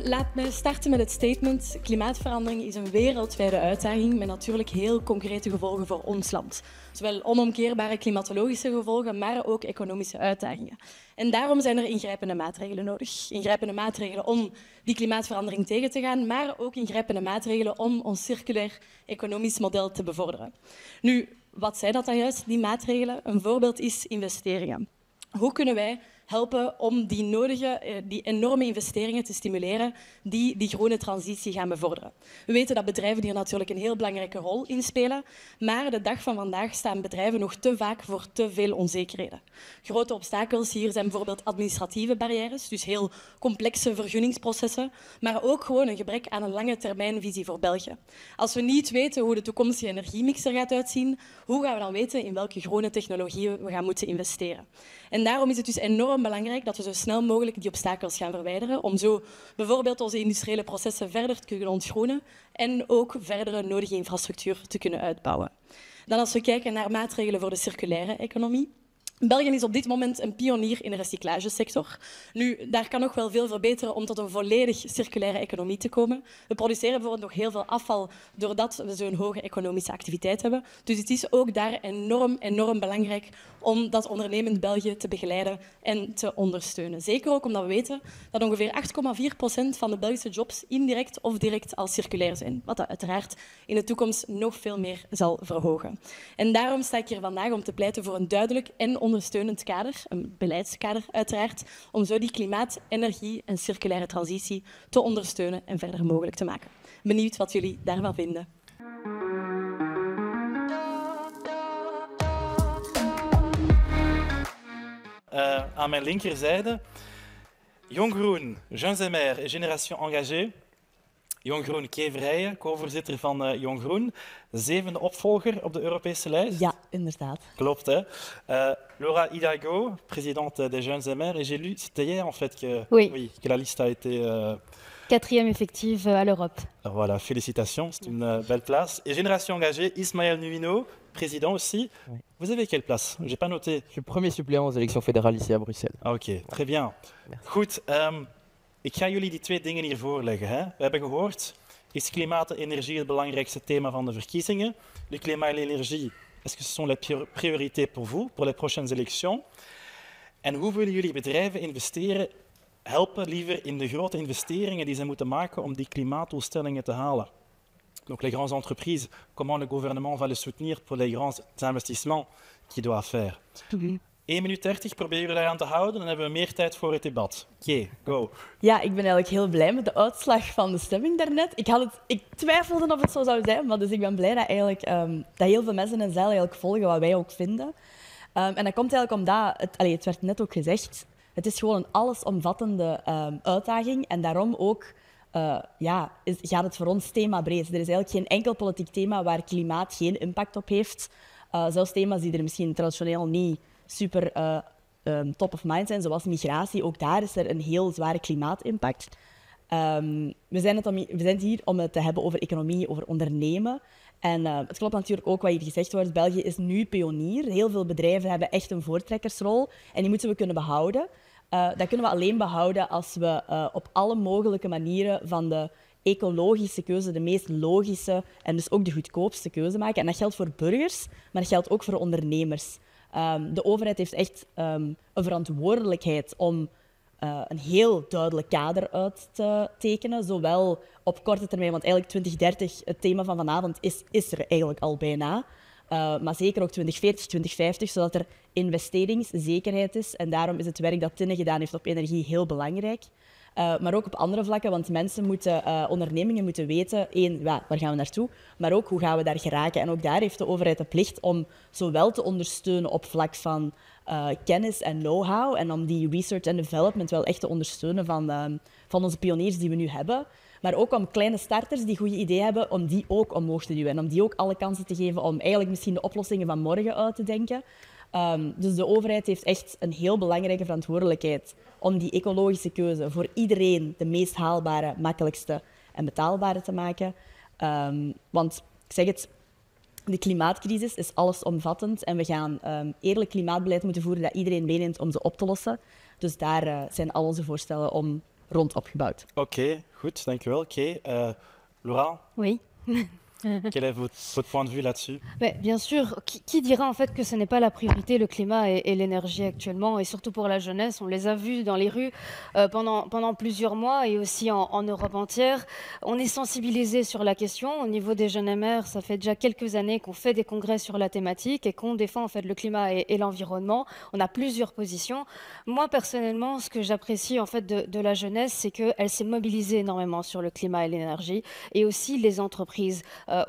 Laat me starten met het statement. Klimaatverandering is een wereldwijde uitdaging met natuurlijk heel concrete gevolgen voor ons land. Zowel onomkeerbare klimatologische gevolgen, maar ook economische uitdagingen. En daarom zijn er ingrijpende maatregelen nodig. Ingrijpende maatregelen om die klimaatverandering tegen te gaan, maar ook ingrijpende maatregelen om ons circulair economisch model te bevorderen. Nu, wat zijn dat dan juist, die maatregelen? Een voorbeeld is investeringen. Hoe kunnen wij helpen om die enorme investeringen te stimuleren die die groene transitie gaan bevorderen? We weten dat bedrijven hier natuurlijk een heel belangrijke rol in spelen, maar de dag van vandaag staan bedrijven nog te vaak voor te veel onzekerheden. Grote obstakels hier zijn bijvoorbeeld administratieve barrières, dus heel complexe vergunningsprocessen, maar ook gewoon een gebrek aan een lange termijnvisie voor België. Als we niet weten hoe de toekomstige energiemix er gaat uitzien, hoe gaan we dan weten in welke groene technologieën we gaan moeten investeren? En daarom is het dus enorm belangrijk dat we zo snel mogelijk die obstakels gaan verwijderen, om zo bijvoorbeeld onze industriële processen verder te kunnen ontgroenen en ook verdere nodige infrastructuur te kunnen uitbouwen. Dan als we kijken naar maatregelen voor de circulaire economie. België is op dit moment een pionier in de recyclagesector. Nu, daar kan nog wel veel verbeteren om tot een volledig circulaire economie te komen. We produceren bijvoorbeeld nog heel veel afval doordat we zo'n hoge economische activiteit hebben. Dus het is ook daar enorm belangrijk om dat ondernemend België te begeleiden en te ondersteunen. Zeker ook omdat we weten dat ongeveer 8,4% van de Belgische jobs indirect of direct al circulair zijn. Wat dat uiteraard in de toekomst nog veel meer zal verhogen. En daarom sta ik hier vandaag om te pleiten voor een duidelijk en ondersteunend kader, een beleidskader uiteraard, om zo die klimaat, energie en circulaire transitie te ondersteunen en verder mogelijk te maken. Benieuwd wat jullie daarvan vinden. Aan mijn linkerzijde, Jong Groen, Jeunes et Maires et Génération Engagée. Jong Groen, Kay Verheijen, co-voorzitter van Jong Groen. 7e opvolger op de Europese lijst. Ja, inderdaad. Klopt, hè. Laura Hidalgo, présidente des Jeunes et Maires. Et j'ai lu, c'était hier en fait, que la liste a été... 4e effective à l'Europe. Voilà, félicitations, c'est une belle place. Et Génération Engagée, Ismaël Nuino, président aussi. Oui. Vous avez quelle place? J'ai pas noté. Je suis premier suppléant aux élections fédérales ici à Bruxelles. Oké, très bien. Merci. Goed, ik ga jullie die twee dingen hier voorleggen. Hè. We hebben gehoord, is klimaat en energie het belangrijkste thema van de verkiezingen? Le climat et l'énergie, est-ce que ce sont les priorités pour vous, pour les prochaines élections? En hoe willen jullie bedrijven investeren, helpen liever in de grote investeringen die ze moeten maken om die klimaatdoelstellingen te halen? Donc les grandes entreprises, comment le gouvernement va les soutenir pour les grands investissements qu'il doit faire? 1 minuut 30, proberen jullie daar aan te houden, dan hebben we meer tijd voor het debat. Oké, go. Ja, ik ben eigenlijk heel blij met de uitslag van de stemming daarnet. Ik twijfelde of het zo zou zijn, maar dus ik ben blij dat, dat heel veel mensen in zaal eigenlijk volgen wat wij ook vinden. En dat komt eigenlijk omdat, het werd net ook gezegd, het is gewoon een allesomvattende uitdaging en daarom ook gaat het voor ons themabreed. Er is eigenlijk geen enkel politiek thema waar klimaat geen impact op heeft. Zelfs thema's die er misschien traditioneel niet super top of mind zijn, zoals migratie. Ook daar is er een heel zware klimaatimpact. We zijn hier om het te hebben over economie, over ondernemen. En het klopt natuurlijk ook wat hier gezegd wordt. België is nu pionier. Heel veel bedrijven hebben echt een voortrekkersrol. En die moeten we kunnen behouden. Dat kunnen we alleen behouden als we op alle mogelijke manieren van de ecologische keuze de meest logische en dus ook de goedkoopste keuze maken. En dat geldt voor burgers, maar dat geldt ook voor ondernemers. De overheid heeft echt een verantwoordelijkheid om een heel duidelijk kader uit te tekenen, zowel op korte termijn, want eigenlijk 2030, het thema van vanavond, is er eigenlijk al bijna. Maar zeker ook 2040, 2050, zodat er investeringszekerheid is. En daarom is het werk dat Tinne gedaan heeft op energie heel belangrijk. Maar ook op andere vlakken, want ondernemingen moeten weten, één, waar gaan we naartoe, maar ook hoe gaan we daar geraken. En ook daar heeft de overheid de plicht om zowel te ondersteunen op vlak van kennis en know-how en om die research en development wel echt te ondersteunen van onze pioniers die we nu hebben. Maar ook om kleine starters die goede ideeën hebben, om die ook omhoog te duwen. En om die ook alle kansen te geven om eigenlijk misschien de oplossingen van morgen uit te denken. Dus de overheid heeft echt een heel belangrijke verantwoordelijkheid om die ecologische keuze voor iedereen de meest haalbare, makkelijkste en betaalbare te maken. Want, ik zeg het, de klimaatcrisis is allesomvattend en we gaan eerlijk klimaatbeleid moeten voeren dat iedereen meeneemt om ze op te lossen. Dus daar zijn al onze voorstellen om rond opgebouwd. Oké, goed, dankjewel. Oké, Laura, Oui. quel est votre point de vue là-dessus? Mais bien sûr, qui dira en fait que ce n'est pas la priorité, le climat et l'énergie actuellement, et surtout pour la jeunesse. On les a vus dans les rues pendant plusieurs mois et aussi en Europe entière. On est sensibilisé sur la question. Au niveau des jeunes MR, ça fait déjà quelques années qu'on fait des congrès sur la thématique et qu'on défend en fait le climat et l'environnement. On a plusieurs positions. Moi personnellement, ce que j'apprécie en fait de la jeunesse, c'est qu'elle s'est mobilisée énormément sur le climat et l'énergie, et aussi les entreprises.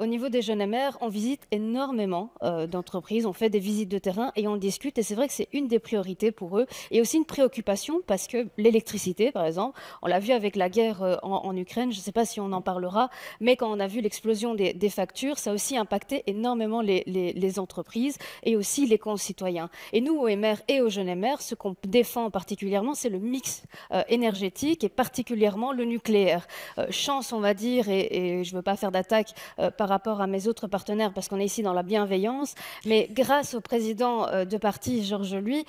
Au niveau des jeunes MR, on visite énormément d'entreprises, on fait des visites de terrain et on discute. Et c'est vrai que c'est une des priorités pour eux et aussi une préoccupation parce que l'électricité, par exemple, on l'a vu avec la guerre en Ukraine, je ne sais pas si on en parlera, mais quand on a vu l'explosion des factures, ça a aussi impacté énormément les entreprises et aussi les concitoyens. Et nous, aux MR et aux jeunes MR, ce qu'on défend particulièrement, c'est le mix énergétique et particulièrement le nucléaire. Chance, on va dire, et je ne veux pas faire d'attaque par rapport à mes autres partenaires, parce qu'on est ici dans la bienveillance, mais grâce au président de parti, Georges Louis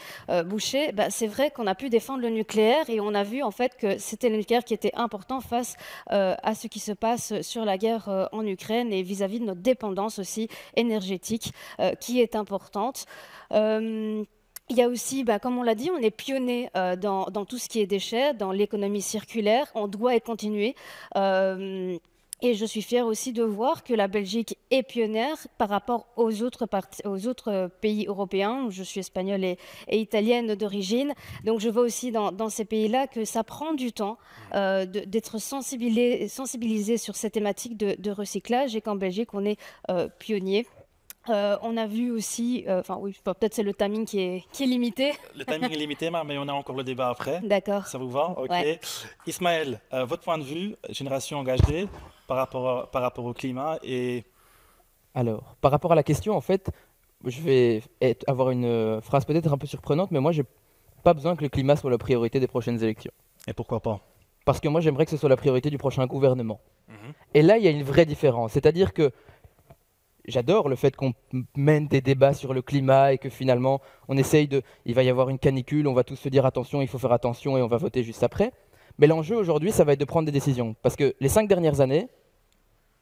Boucher, c'est vrai qu'on a pu défendre le nucléaire et on a vu en fait que c'était le nucléaire qui était important face à ce qui se passe sur la guerre en Ukraine et vis-à-vis de notre dépendance aussi énergétique qui est importante. Il y a aussi, comme on l'a dit, on est pionnier dans tout ce qui est déchets, dans l'économie circulaire. On doit y continuer. Et je suis fière aussi de voir que la Belgique est pionnière par rapport aux autres pays européens. Je suis espagnole et italienne d'origine. Donc je vois aussi dans ces pays-là que ça prend du temps d'être sensibilisé sur ces thématiques de recyclage et qu'en Belgique, on est pionnier. On a vu aussi, oui, peut-être c'est le timing qui est limité. Le timing est limité, mais on a encore le débat après. D'accord. Ça vous va? Ok. Ouais. Ismaël, votre point de vue, génération engagée, par rapport au climat et... Alors, par rapport à la question, en fait, je vais avoir une phrase peut-être un peu surprenante, mais moi, j'ai pas besoin que le climat soit la priorité des prochaines élections. Et pourquoi pas? Parce que moi, j'aimerais que ce soit la priorité du prochain gouvernement. Et là, il y a une vraie différence. C'est-à-dire que j'adore le fait qu'on mène des débats sur le climat et que finalement, on essaye de... Il va y avoir une canicule, on va tous se dire attention, il faut faire attention et on va voter juste après. Mais l'enjeu aujourd'hui, ça va être de prendre des décisions. Parce que les 5 dernières années,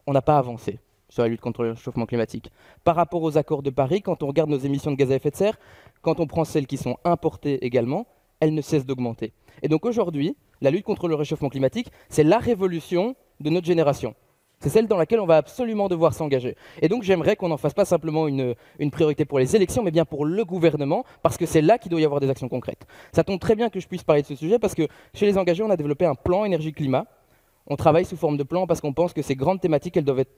on n'a pas avancé sur la lutte contre le réchauffement climatique. Par rapport aux accords de Paris, quand on regarde nos émissions de gaz à effet de serre, quand on prend celles qui sont importées également, elles ne cessent d'augmenter. Et donc aujourd'hui, la lutte contre le réchauffement climatique, c'est la révolution de notre génération. C'est celle dans laquelle on va absolument devoir s'engager. Et donc j'aimerais qu'on n'en fasse pas simplement une priorité pour les élections, mais bien pour le gouvernement, parce que c'est là qu'il doit y avoir des actions concrètes. Ça tombe très bien que je puisse parler de ce sujet, parce que chez les engagés, on a développé un plan énergie-climat. On travaille sous forme de plan parce qu'on pense que ces grandes thématiques, elles doivent être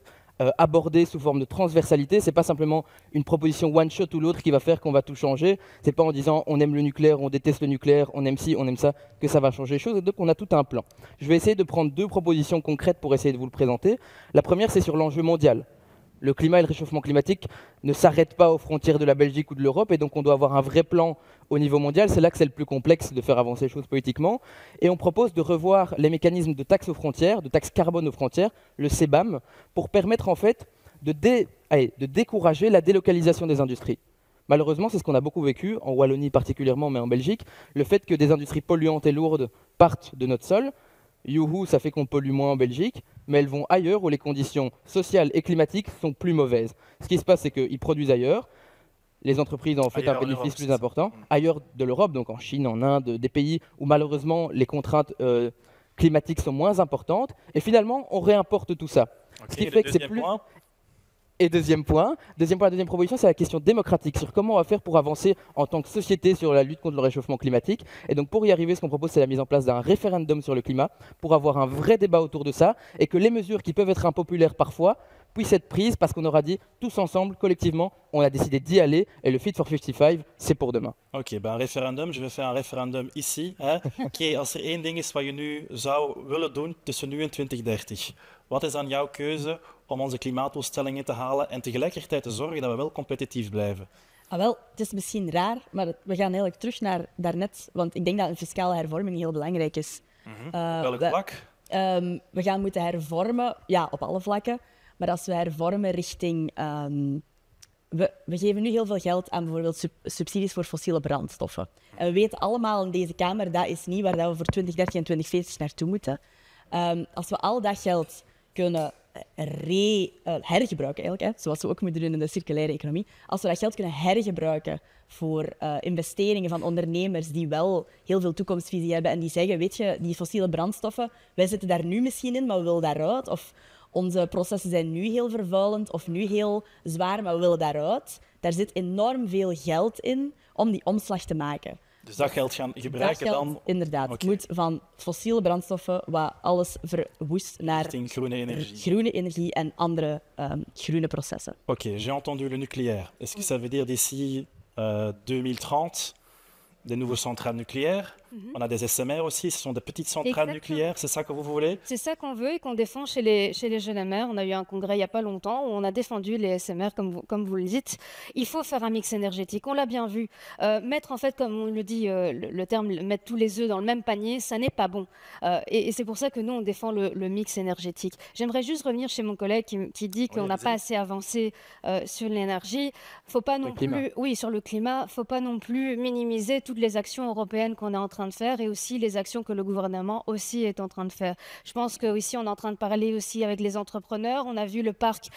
abordées sous forme de transversalité. Ce n'est pas simplement une proposition one-shot ou l'autre qui va faire qu'on va tout changer. Ce n'est pas en disant on aime le nucléaire, on déteste le nucléaire, on aime ci, on aime ça, que ça va changer les choses. Et donc on a tout un plan. Je vais essayer de prendre 2 propositions concrètes pour essayer de vous le présenter. La première, c'est sur l'enjeu mondial. Le climat et le réchauffement climatique ne s'arrêtent pas aux frontières de la Belgique ou de l'Europe, et donc on doit avoir un vrai plan au niveau mondial. C'est là que c'est le plus complexe de faire avancer les choses politiquement. Et on propose de revoir les mécanismes de taxes aux frontières, de taxes carbone aux frontières, le CBAM, pour permettre en fait de décourager la délocalisation des industries. Malheureusement, c'est ce qu'on a beaucoup vécu, en Wallonie particulièrement, mais en Belgique, le fait que des industries polluantes et lourdes partent de notre sol. Youhou, ça fait qu'on pollue moins en Belgique, mais elles vont ailleurs où les conditions sociales et climatiques sont plus mauvaises. Ce qui se passe, c'est qu'ils produisent ailleurs, les entreprises en fait un bénéfice plus important, ailleurs de l'Europe, donc en Chine, en Inde, des pays où malheureusement les contraintes climatiques sont moins importantes, et finalement on réimporte tout ça. Okay, ce qui fait que c'est plus... Et deuxième point, la deuxième proposition, c'est la question démocratique, sur comment on va faire pour avancer en tant que société sur la lutte contre le réchauffement climatique. Et donc pour y arriver, ce qu'on propose, c'est la mise en place d'un référendum sur le climat, pour avoir un vrai débat autour de ça, et que les mesures qui peuvent être impopulaires parfois puissent être prises, parce qu'on aura dit, tous ensemble, collectivement, on a décidé d'y aller, et le Fit for 55, c'est pour demain. Oké, bij een referendum, je vais faire un referendum ici. Oké, als er één ding is wat je nu zou willen doen tussen nu en 2030, wat is dan jouw keuze om onze klimaatdoelstellingen te halen en tegelijkertijd te zorgen dat we wel competitief blijven? Wel, het is misschien raar, maar we gaan eigenlijk terug naar daarnet, want ik denk dat een fiscale hervorming heel belangrijk is. Welk vlak? We gaan moeten hervormen, ja, op alle vlakken, maar als we hervormen richting we geven nu heel veel geld aan bijvoorbeeld subsidies voor fossiele brandstoffen. En we weten allemaal in deze Kamer, dat is niet waar dat we voor 2030 en 2040 naartoe moeten. Als we al dat geld kunnen hergebruiken, eigenlijk, hè, zoals we ook moeten doen in de circulaire economie, als we dat geld kunnen hergebruiken voor investeringen van ondernemers die wel heel veel toekomstvisie hebben en die zeggen, weet je, die fossiele brandstoffen, wij zitten daar nu misschien in, maar we willen daaruit. Of onze processen zijn nu heel vervuilend of nu heel zwaar, maar we willen daaruit. Daar zit enorm veel geld in om die omslag te maken. Dus dat geld gaan gebruiken dat geld, dan? Inderdaad. Okay. Het moet van fossiele brandstoffen, wat alles verwoest, naar groene energie en andere groene processen. Ok, j'ai entendu le nucléaire. Est-ce que ça veut dire d'ici 2030 des nouveaux centrales nucléaires? On a des SMR aussi, ce sont des petites centrales nucléaires, c'est ça que vous voulez? C'est ça qu'on veut et qu'on défend chez les jeunes MR. On a eu un congrès il n'y a pas longtemps où on a défendu les SMR, comme vous le dites. Il faut faire un mix énergétique, on l'a bien vu. Mettre, en fait, comme on le dit, le terme, mettre tous les œufs dans le même panier, ça n'est pas bon. Et c'est pour ça que nous, on défend le mix énergétique. J'aimerais juste revenir chez mon collègue qui dit qu'on n'a pas assez avancé sur l'énergie. Faut pas non plus, oui, sur le climat, faut pas non plus minimiser toutes les actions européennes qu'on est en train de faire et aussi les actions que le gouvernement aussi est en train de faire. Je pense qu'ici, on est en train de parler aussi avec les entrepreneurs. On a vu le parc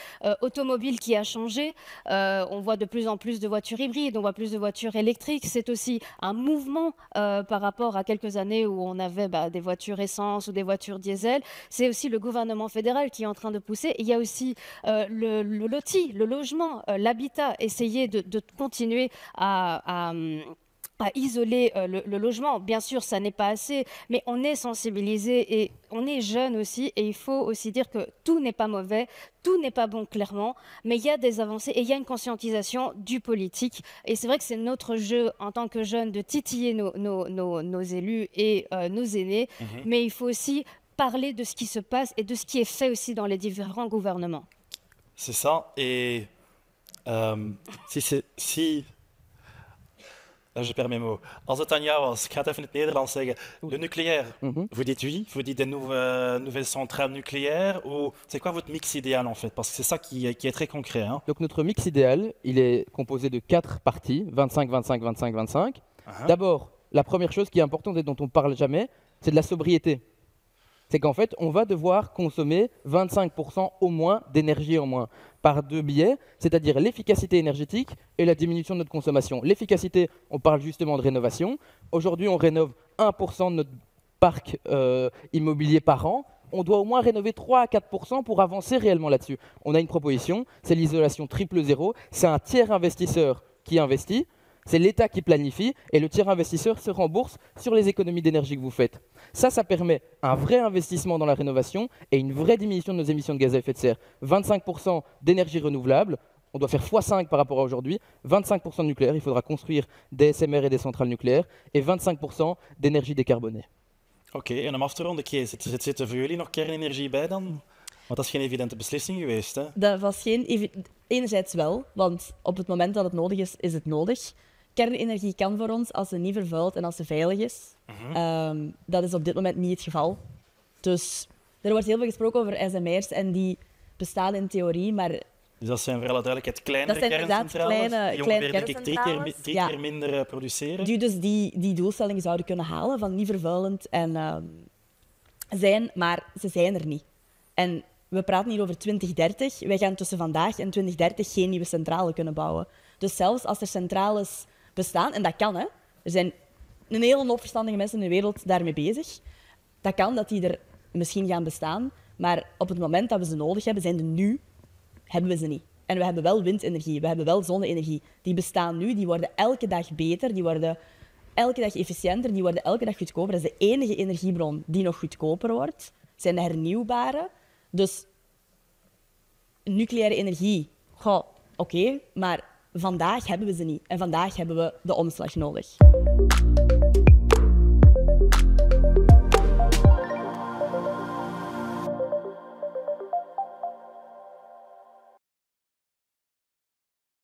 automobile qui a changé. On voit de plus en plus de voitures hybrides, on voit plus de voitures électriques. C'est aussi un mouvement par rapport à quelques années où on avait des voitures essence ou des voitures diesel. C'est aussi le gouvernement fédéral qui est en train de pousser. Il y a aussi le loti, le logement, l'habitat. Essayer de continuer à isoler le logement. Bien sûr, ça n'est pas assez, mais on est sensibilisé et on est jeune aussi. Et il faut aussi dire que tout n'est pas mauvais, tout n'est pas bon clairement, mais il y a des avancées et il y a une conscientisation du politique. Et c'est vrai que c'est notre jeu en tant que jeunes de titiller nos élus et nos aînés, mais il faut aussi parler de ce qui se passe et de ce qui est fait aussi dans les différents gouvernements. C'est ça. Et si je perds mes mots. Als het aan jou was, ik ga het even in het Nederlands zeggen. Le nucléaire, vous dites oui, vous dites des nouvelles centrales nucléaires, ou c'est quoi votre mix idéal en fait? Parce que c'est ça qui est très concret. Hein. Donc notre mix idéal, il est composé de 4 parties, 25, 25, 25, 25. D'abord, la première chose qui est importante et dont on ne parle jamais, c'est de la sobriété. C'est qu'en fait, on va devoir consommer 25% au moins d'énergie en moins par deux biais, c'est-à-dire l'efficacité énergétique et la diminution de notre consommation. L'efficacité, on parle justement de rénovation. Aujourd'hui, on rénove 1% de notre parc immobilier par an. On doit au moins rénover 3 à 4% pour avancer réellement là-dessus. On a une proposition, c'est l'isolation triple zéro. C'est un tiers investisseur qui investit. C'est l'État qui planifie et le tiers investisseur se rembourse sur les économies d'énergie que vous faites. Ça permet un vrai investissement dans la rénovation et une vraie diminution de nos émissions de gaz à effet de serre. 25% d'énergie renouvelable, on doit faire x5 par rapport à aujourd'hui, 25% de nucléaire, il faudra construire des SMR et des centrales nucléaires, et 25% d'énergie décarbonée. Oké, en om af te ronden, Kees, zit er voor jullie nog kernenergie bij dan? Want dat is geen evidente beslissing geweest, hè? Dat was enerzijds wel, want op het moment dat het nodig is, is het nodig. Kernenergie kan voor ons als ze niet vervuilt en als ze veilig is. Dat is op dit moment niet het geval. Dus er wordt heel veel gesproken over SMR's en die bestaan in theorie, maar... Dus dat zijn voor alle duidelijkheid kleinere kerncentrales die ongeveer denk ik drie keer minder produceren. Die dus die doelstellingen zouden kunnen halen van niet vervuilend zijn, maar ze zijn er niet. En we praten hier over 2030. Wij gaan tussen vandaag en 2030 geen nieuwe centrale kunnen bouwen. Dus zelfs als er centrales bestaan, en dat kan, hè. Er zijn een hele hoop verstandige mensen in de wereld daarmee bezig. Dat kan dat die er misschien gaan bestaan, maar op het moment dat we ze nodig hebben, hebben we ze niet. En we hebben wel windenergie, we hebben wel zonne-energie. Die bestaan nu, die worden elke dag beter, die worden elke dag efficiënter, die worden elke dag goedkoper. Dat is de enige energiebron die nog goedkoper wordt. Het zijn de hernieuwbare. Dus nucleaire energie, oké, maar vandaag hebben we ze niet. En vandaag hebben we de omslag nodig.